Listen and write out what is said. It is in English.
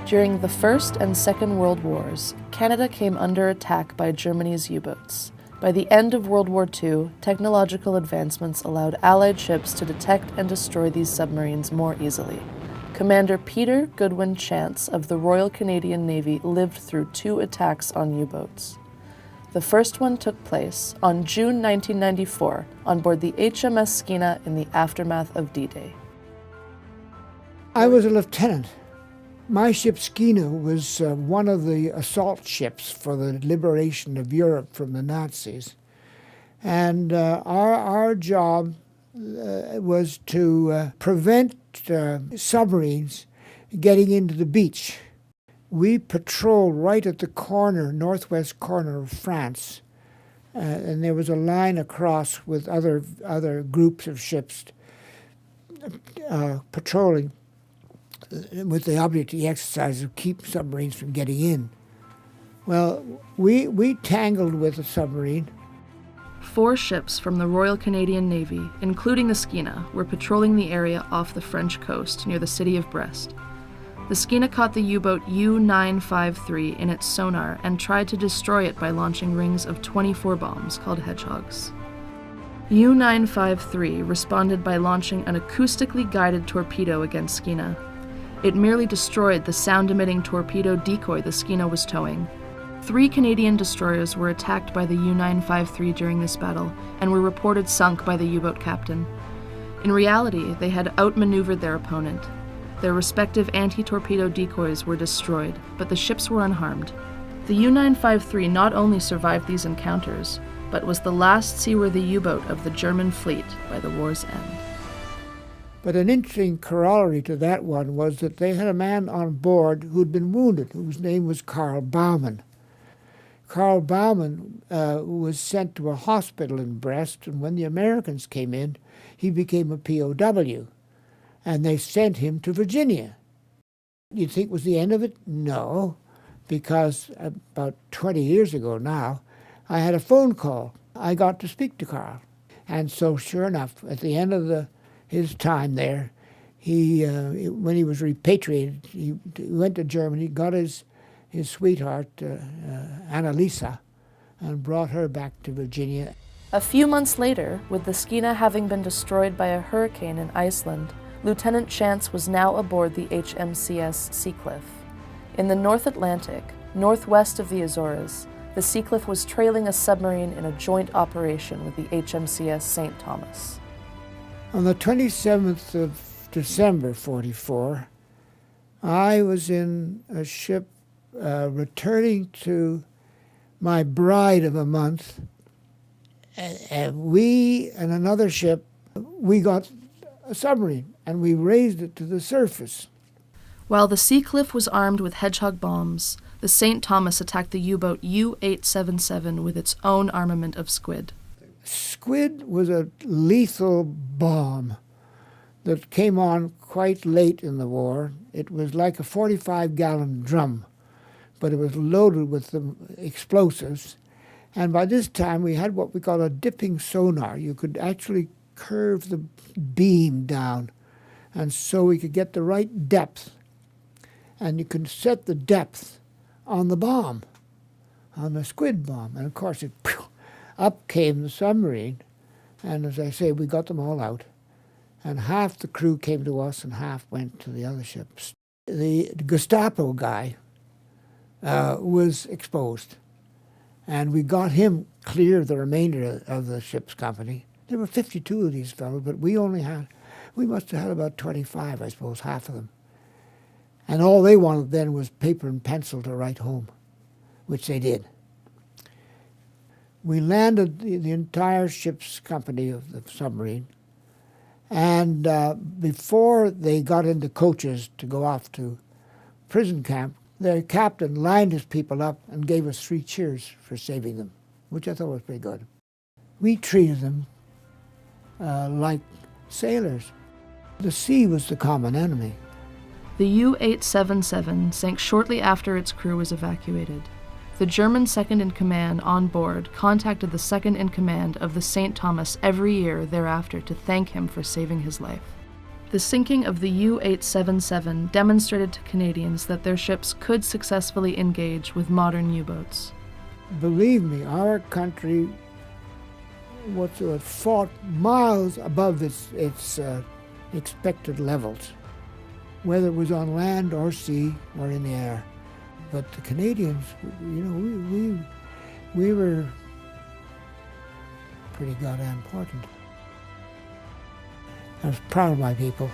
During the First and Second World Wars, Canada came under attack by Germany's U-boats. By the end of World War II, technological advancements allowed Allied ships to detect and destroy these submarines more easily. Commander Peter Goodwin Chance of the Royal Canadian Navy lived through 2 attacks on U-boats. The first one took place on June 1994 on board the HMS Skeena in the aftermath of D-Day. I was a lieutenant. My ship Skeena was one of the assault ships for the liberation of Europe from the Nazis. And our job was to prevent submarines getting into the beach. We patrolled right at the corner, northwest corner of France, and there was a line across with other groups of ships patrolling with the object of the exercise of keep submarines from getting in. Well, we tangled with a submarine. 4 ships from the Royal Canadian Navy, including the Skeena, were patrolling the area off the French coast near the city of Brest. The Skeena caught the U-boat U-953 in its sonar and tried to destroy it by launching rings of 24 bombs called Hedgehogs. U-953 responded by launching an acoustically guided torpedo against Skeena. It merely destroyed the sound-emitting torpedo decoy the Skeena was towing. 3 Canadian destroyers were attacked by the U-953 during this battle and were reported sunk by the U-boat captain. In reality, they had outmaneuvered their opponent. Their respective anti-torpedo decoys were destroyed, but the ships were unharmed. The U-953 not only survived these encounters, but was the last seaworthy U-boat of the German fleet by the war's end. But an interesting corollary to that one was that they had a man on board who'd been wounded, whose name was Carl Baumann. Carl Baumann was sent to a hospital in Brest, and when the Americans came in, he became a POW, and they sent him to Virginia. You'd think it was the end of it? No, because about 20 years ago now, I had a phone call. I got to speak to Carl. And so sure enough, at the end of his time there, when he was repatriated, he went to Germany, got his sweetheart, Annalisa, and brought her back to Virginia. A few months later, with the Skeena having been destroyed by a hurricane in Iceland, Lieutenant Chance was now aboard the HMCS Seacliff. In the North Atlantic, northwest of the Azores, the Seacliff was trailing a submarine in a joint operation with the HMCS St. Thomas. On the 27th of December, 44, I was in a ship returning to my bride of a month, and we and another ship, we got a submarine, and we raised it to the surface. While the Seacliff was armed with Hedgehog bombs, the St. Thomas attacked the U-boat U-877 with its own armament of squid. Squid was a lethal bomb that came on quite late in the war. It was like a 45-gallon drum, but it was loaded with the explosives. And by this time, we had what we call a dipping sonar. You could actually curve the beam down, and so we could get the right depth. And you can set the depth on the bomb, on the squid bomb. And of course, up came the submarine. And as I say, we got them all out. And half the crew came to us and half went to the other ships. The Gestapo guy was exposed. And we got him clear of the remainder of the ship's company. There were 52 of these fellows, but we must have had about 25, I suppose, half of them. And all they wanted then was paper and pencil to write home, which they did. We landed the entire ship's company of the submarine, and before they got into coaches to go off to prison camp, their captain lined his people up and gave us 3 cheers for saving them, which I thought was pretty good. We treated them like sailors. The sea was the common enemy. The U-877 sank shortly after its crew was evacuated. The German second-in-command on board contacted the second-in-command of the St. Thomas every year thereafter to thank him for saving his life. The sinking of the U-877 demonstrated to Canadians that their ships could successfully engage with modern U-boats. Believe me, our country fought miles above its expected levels, whether it was on land or sea or in the air. But the Canadians, we were pretty goddamn important. I was proud of my people.